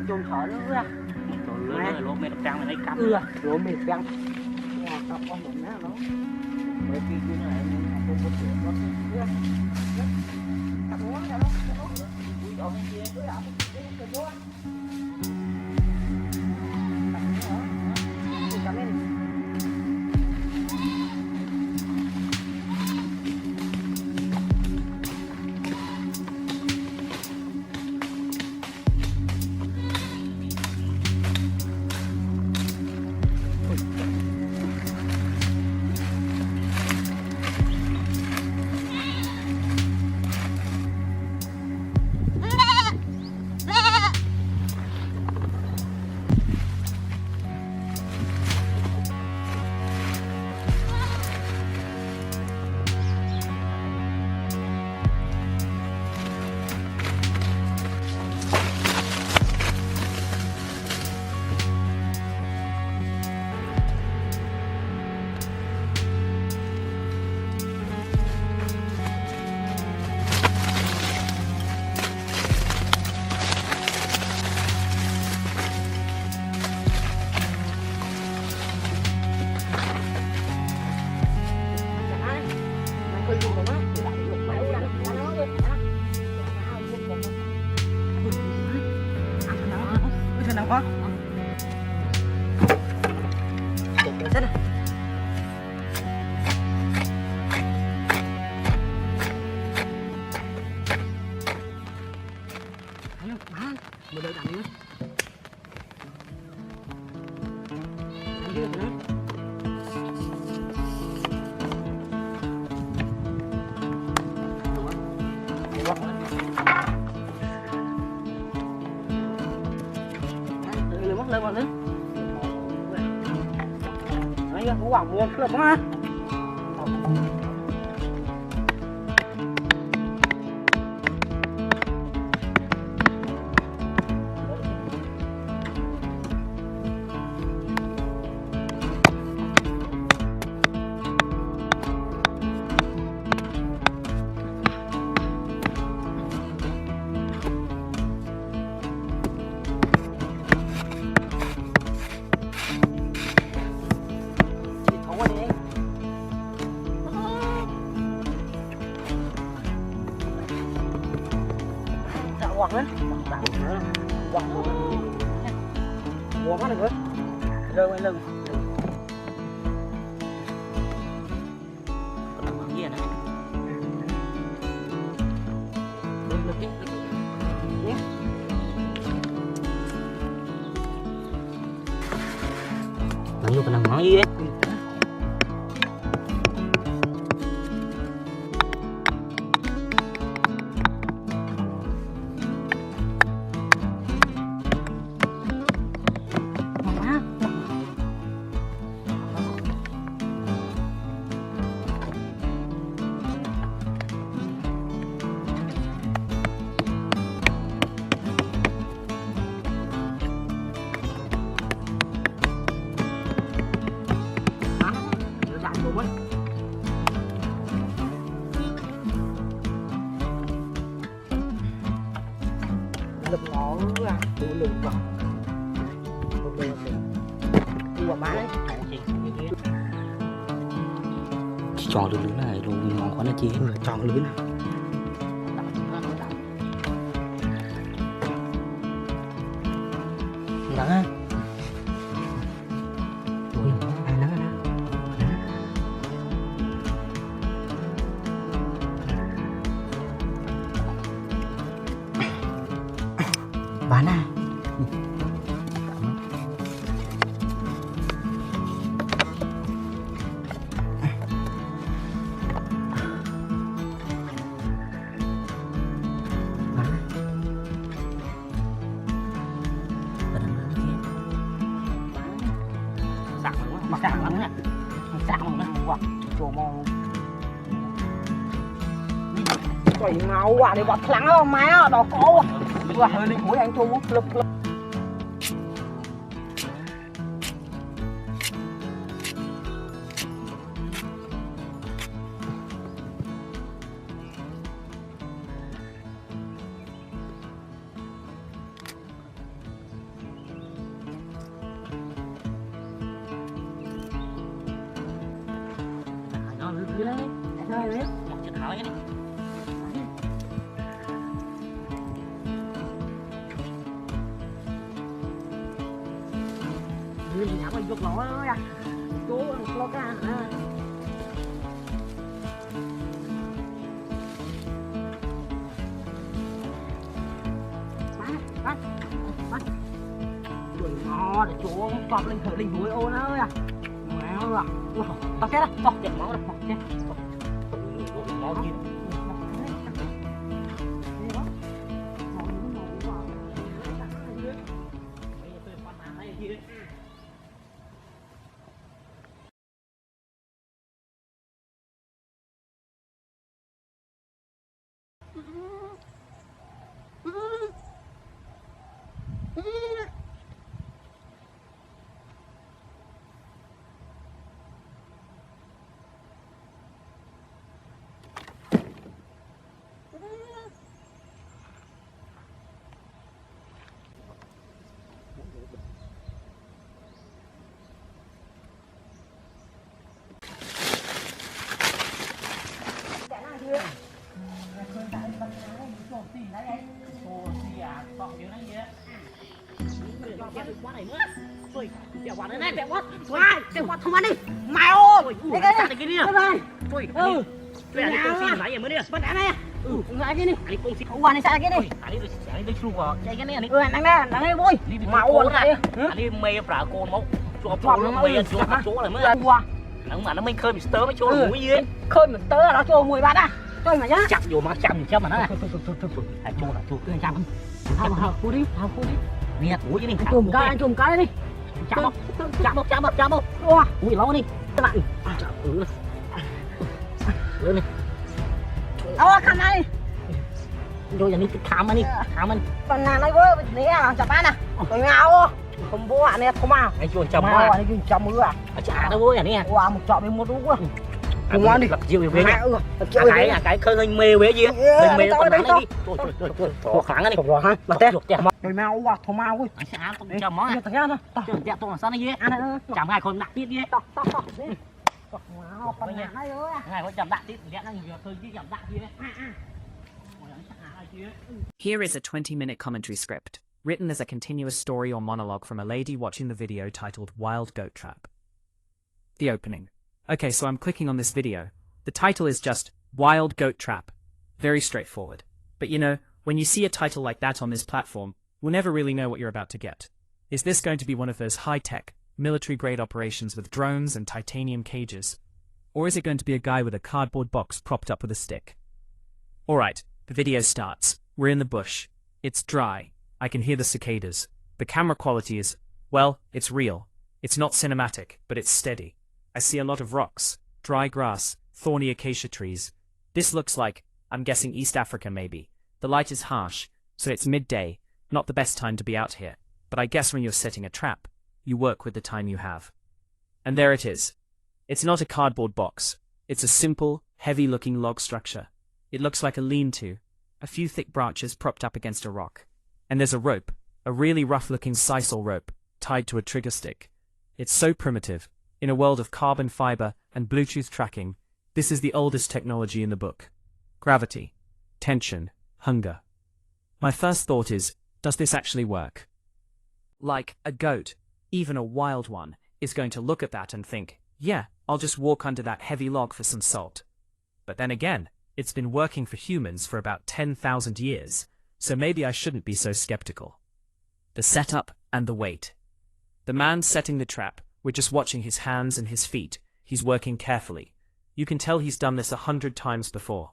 chôn thở nữa ra lỗ mệt trang mà lấy cắm lỗ mệt trang tập con mình nó bởi vì cái này mình không có chuyện nó sẽ tập uống cho nó đó kia cứ đảo cái chỗ cảm ơn nào có để rất này một đợt đằng nữa lên vào nữa đấy cũng quảng buồn được mà quăng á, quăng quăng nó được rơi quay lưng gì này nó vô cái nào nói gì đấy lực nó ra đủ lượng vào một bên đi vào bán đấy chỉ chọn được lưới này luôn ngon quá nó chi chọn lưới này nắng á bán này sạc lắm nè sạc lắm nè wow chỗ màu quẩy máu quả để bọt lắng không máy à đó có wow hơi đi cuối anh thu lực dưới đây thôi đấy Một chừng hỏi đi. Người nhà mày dục nó à chú lo cả à bắt đuổi nó để chú chọn lên thử linh đuổi ô nó ơi à mẹ rồi tao chết đó tao chết máu rồi tao chết Máu gì? Quá này nữa. Rồi, bẹo quá này, bẹo quá. Ai, bẹo quá không ăn đi. Mày ơi, Cái kia đi. Rồi. Thôi, Ừ. Cái này con xin nãy giờ mới đi. Bắt này. Ngại cái đi. Anh con xin. Uống này sao cái đi. Anh đi xuống vào. Chạy cái này này. Đang đây vui. Mà uống này. Anh mê phá con máu. Cho nó mê chỗ là mới. Nó mình khơi mình tớ mới chỗ mũi dưới. Khơi mình tớ là nó chỗ mùi bát á. Thôi mà nhá. Chặt vô mà chăm mà nó này. Hãy chỗ là chỗ cứ chăm. Khu đi. Nè, ủi cái này. Chùm cái đi. Chăm không. Ui lâu đi. Các bạn. Lên đi. Khăn này. Rồi giờ đi khám anh đi. Còn nào nói với nè chặt bán à. Tôi ngao. Không bố ạ nè không à. Anh chuồn chầm mà. Anh chuồn chầm mưa à. Chả đâu vui à nè. Wow, một chọ với một đũa quá. Cùng ăn đi. Lập chiêu về nhá. Cái khơi hình mê về gì? Hình mê con nắng đi. Thôi kháng đi. Rồi ha. Bật té. Rồi mau quá, thô mau ơi. Anh sẽ ăn tôm chầm món à. Tao ăn thôi. Chừng dẹp tôm là sao đi Ăn chầm hai con đặt tiết đi. Wow, phần nhà này ơi. Ngày con chầm đặt tiết, dẹp nó nhiều khơi chứ chầm đặt gì đấy. Here is a 20-minute commentary script, written as a continuous story or monologue from a lady watching the video titled Wild Goat Trap. The opening. Okay, so I'm clicking on this video. The title is just Wild Goat Trap. Very straightforward. But you know, when you see a title like that on this platform, we'll never really know what you're about to get. Is this going to be one of those high-tech, military-grade operations with drones and titanium cages? Or is it going to be a guy with a cardboard box propped up with a stick? Alright, the video starts. We're in the bush. It's dry. I can hear the cicadas. The camera quality is, well, it's real. It's not cinematic, but it's steady. I see a lot of rocks, dry grass, thorny acacia trees. This looks like, I'm guessing East Africa maybe. The light is harsh, so it's midday, not the best time to be out here. But I guess when you're setting a trap, you work with the time you have. And there it is. It's not a cardboard box. It's a simple, heavy-looking log structure. It looks like a lean-to, a few thick branches propped up against a rock. And there's a rope, a really rough-looking sisal rope, tied to a trigger stick. It's so primitive. In a world of carbon fiber and Bluetooth tracking, this is the oldest technology in the book. Gravity, tension, hunger. My first thought is, does this actually work? Like, a goat, even a wild one, is going to look at that and think, yeah, I'll just walk under that heavy log for some salt. But then again, it's been working for humans for about 10,000 years, so maybe I shouldn't be so skeptical. The setup and the weight. The man setting the trap, we're just watching his hands and his feet. He's working carefully. You can tell he's done this 100 times before.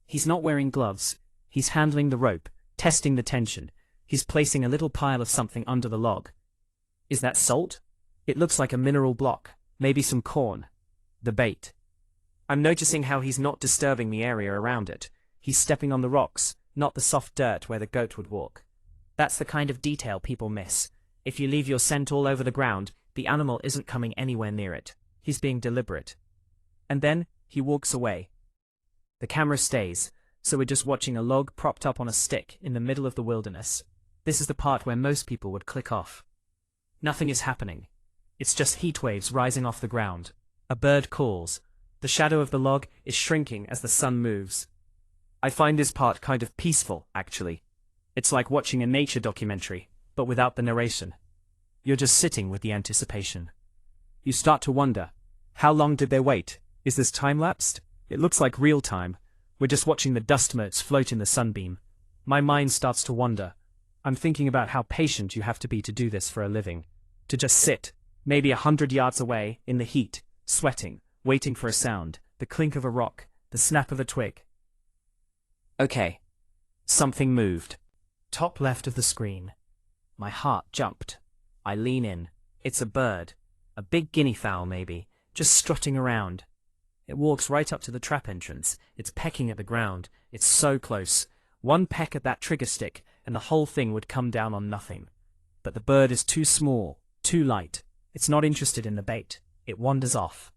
He's not wearing gloves. He's handling the rope, testing the tension. He's placing a little pile of something under the log. Is that salt? It looks like a mineral block, maybe some corn. The bait. I'm noticing how he's not disturbing the area around it. He's stepping on the rocks, not the soft dirt where the goat would walk. That's the kind of detail people miss. If you leave your scent all over the ground, the animal isn't coming anywhere near it. He's being deliberate. And then, he walks away. The camera stays, so we're just watching a log propped up on a stick in the middle of the wilderness. This is the part where most people would click off. Nothing is happening. It's just heat waves rising off the ground. A bird calls. The shadow of the log is shrinking as the sun moves. I find this part kind of peaceful, actually. It's like watching a nature documentary, but without the narration. You're just sitting with the anticipation. You start to wonder, how long did they wait? Is this time-lapsed? It looks like real time. We're just watching the dust motes float in the sunbeam. My mind starts to wander. I'm thinking about how patient you have to be to do this for a living. To just sit, maybe 100 yards away, in the heat, sweating, waiting for a sound, the clink of a rock, the snap of a twig. Okay. Something moved. Top left of the screen. My heart jumped. I lean in. It's a bird. A big guinea fowl, maybe, just strutting around. It walks right up to the trap entrance. It's pecking at the ground. It's so close. One peck at that trigger stick, and the whole thing would come down on nothing. But the bird is too small, too light. It's not interested in the bait. It wanders off.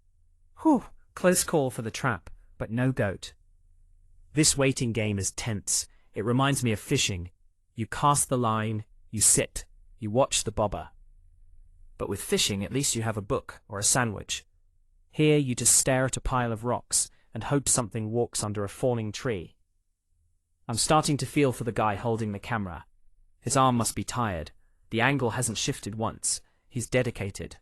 Whew, close call for the trap, but no goat. This waiting game is tense. It reminds me of fishing. You cast the line, you sit, you watch the bobber. But with fishing, at least you have a book or a sandwich. Here you just stare at a pile of rocks and hope something walks under a falling tree. I'm starting to feel for the guy holding the camera. His arm must be tired. The angle hasn't shifted once. He's dedicated.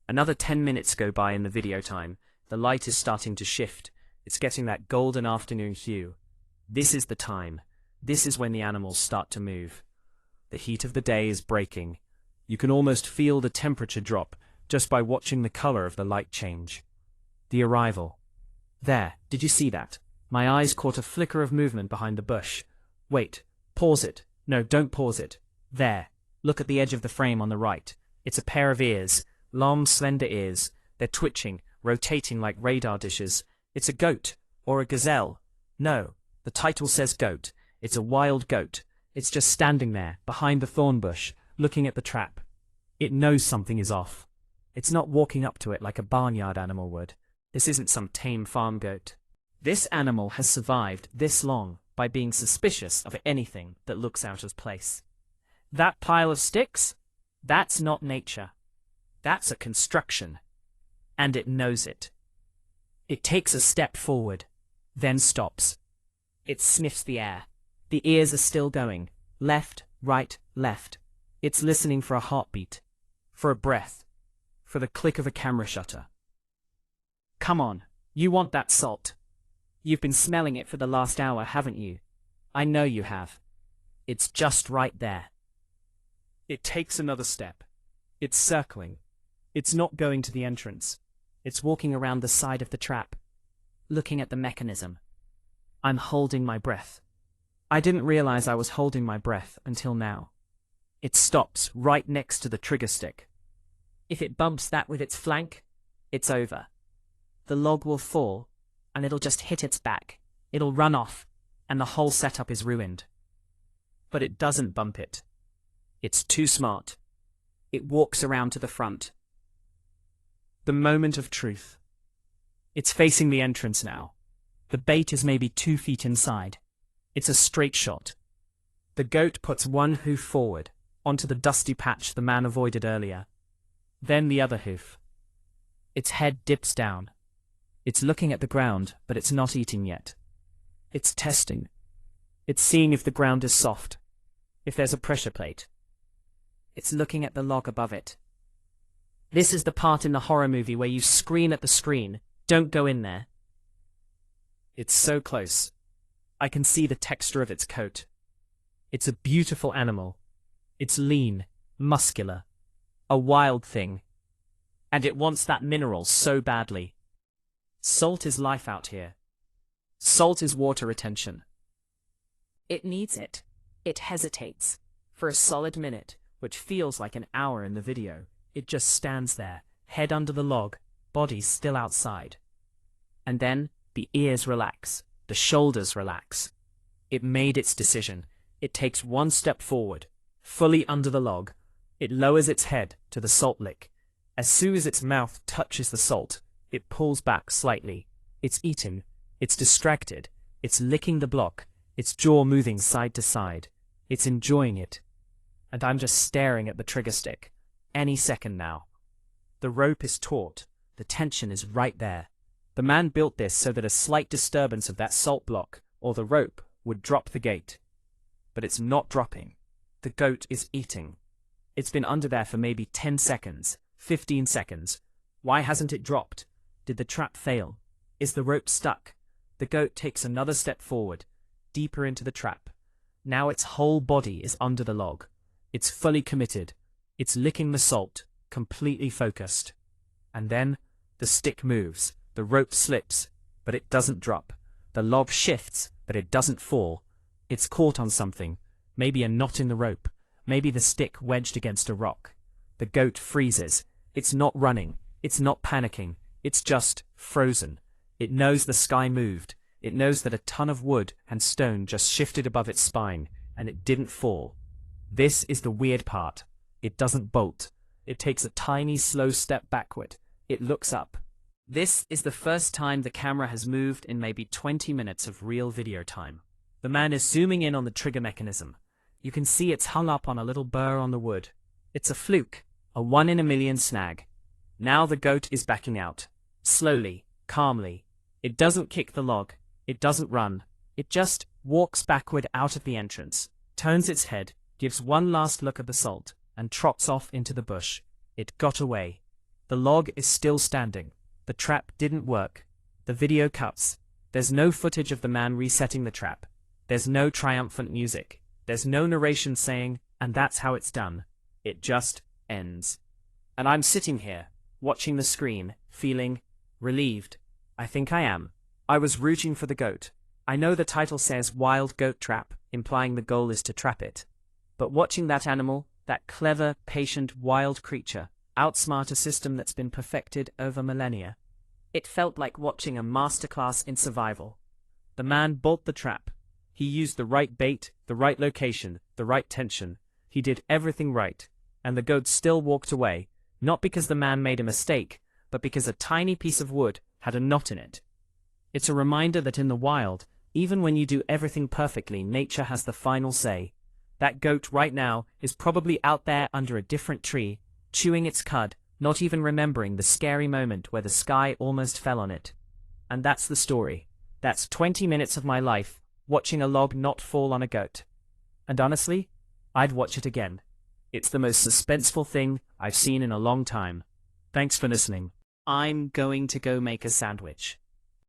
Another 10 minutes go by in the video time. The light is starting to shift. It's getting that golden afternoon hue. This is the time. This is when the animals start to move. The heat of the day is breaking. You can almost feel the temperature drop just by watching the color of the light change. The arrival. There, did you see that? My eyes caught a flicker of movement behind the bush. Wait, pause it. No, don't pause it. There, look at the edge of the frame on the right. It's a pair of ears, long, slender ears. They're twitching, rotating like radar dishes. It's a goat, or a gazelle. No, the title says goat. It's a wild goat. It's just standing there, behind the thorn bush, looking at the trap. It knows something is off. It's not walking up to it like a barnyard animal would. This isn't some tame farm goat. This animal has survived this long by being suspicious of anything that looks out of place. That pile of sticks? That's not nature. That's a construction. And it knows it. It takes a step forward, then stops. It sniffs the air. The ears are still going. Left, right, left. It's listening for a heartbeat, for a breath, for the click of a camera shutter. Come on, you want that salt. You've been smelling it for the last hour, haven't you? I know you have. It's just right there. It takes another step. It's circling. It's not going to the entrance. It's walking around the side of the trap, looking at the mechanism. I'm holding my breath. I didn't realize I was holding my breath until now. It stops right next to the trigger stick. If it bumps that with its flank, it's over. The log will fall, and it'll just hit its back. It'll run off, and the whole setup is ruined. But it doesn't bump it. It's too smart. It walks around to the front. The moment of truth. It's facing the entrance now. The bait is maybe 2 feet inside. It's a straight shot. The goat puts one hoof forward, onto the dusty patch the man avoided earlier. Then the other hoof. Its head dips down. It's looking at the ground, but it's not eating yet. It's testing. It's seeing if the ground is soft, if there's a pressure plate. It's looking at the log above it. This is the part in the horror movie where you scream at the screen, "Don't go in there." It's so close. I can see the texture of its coat. It's a beautiful animal. It's lean, muscular, a wild thing. And it wants that mineral so badly. Salt is life out here. Salt is water retention. It needs it. It hesitates. For a solid minute, which feels like an hour in the video, it just stands there, head under the log, body still outside. And then the ears relax, the shoulders relax. It made its decision. It takes one step forward, fully under the log. It lowers its head to the salt lick. As soon as its mouth touches the salt, it pulls back slightly. It's eating. It's distracted. It's licking the block, its jaw moving side to side. It's enjoying it. And I'm just staring at the trigger stick. Any second now. The rope is taut. The tension is right there. The man built this so that a slight disturbance of that salt block, or the rope, would drop the gate. But it's not dropping. The goat is eating. It's been under there for maybe 10 seconds, 15 seconds. Why hasn't it dropped? Did the trap fail? Is the rope stuck? The goat takes another step forward, deeper into the trap. Now its whole body is under the log. It's fully committed. It's licking the salt, completely focused. And then, the stick moves, the rope slips, but it doesn't drop. The log shifts, but it doesn't fall. It's caught on something, maybe a knot in the rope, maybe the stick wedged against a rock. The goat freezes. It's not running. It's not panicking. It's just frozen. It knows the sky moved. It knows that a ton of wood and stone just shifted above its spine, and it didn't fall. This is the weird part. It doesn't bolt. It takes a tiny, slow step backward. It looks up. This is the first time the camera has moved in maybe 20 minutes of real video time. The man is zooming in on the trigger mechanism. You can see it's hung up on a little burr on the wood. It's a fluke, a 1 in a million snag. Now the goat is backing out. Slowly, calmly. It doesn't kick the log. It doesn't run. It just walks backward out of the entrance, turns its head, gives one last look at the salt, and trots off into the bush. It got away. The log is still standing. The trap didn't work. The video cuts. There's no footage of the man resetting the trap. There's no triumphant music. There's no narration saying, and that's how it's done. It just ends. And I'm sitting here, watching the screen, feeling relieved. I think I am. I was rooting for the goat. I know the title says Wild Goat Trap, implying the goal is to trap it. But watching that animal, that clever, patient, wild creature, outsmart a system that's been perfected over millennia, it felt like watching a masterclass in survival. The man built the trap. He used the right bait, the right location, the right tension. He did everything right. And the goat still walked away, not because the man made a mistake, but because a tiny piece of wood had a knot in it. It's a reminder that in the wild, even when you do everything perfectly, nature has the final say. That goat right now is probably out there under a different tree, chewing its cud, not even remembering the scary moment where the sky almost fell on it. And that's the story. That's 20 minutes of my life, watching a log not fall on a goat. And honestly, I'd watch it again. It's the most suspenseful thing I've seen in a long time. Thanks for listening. I'm going to go make a sandwich.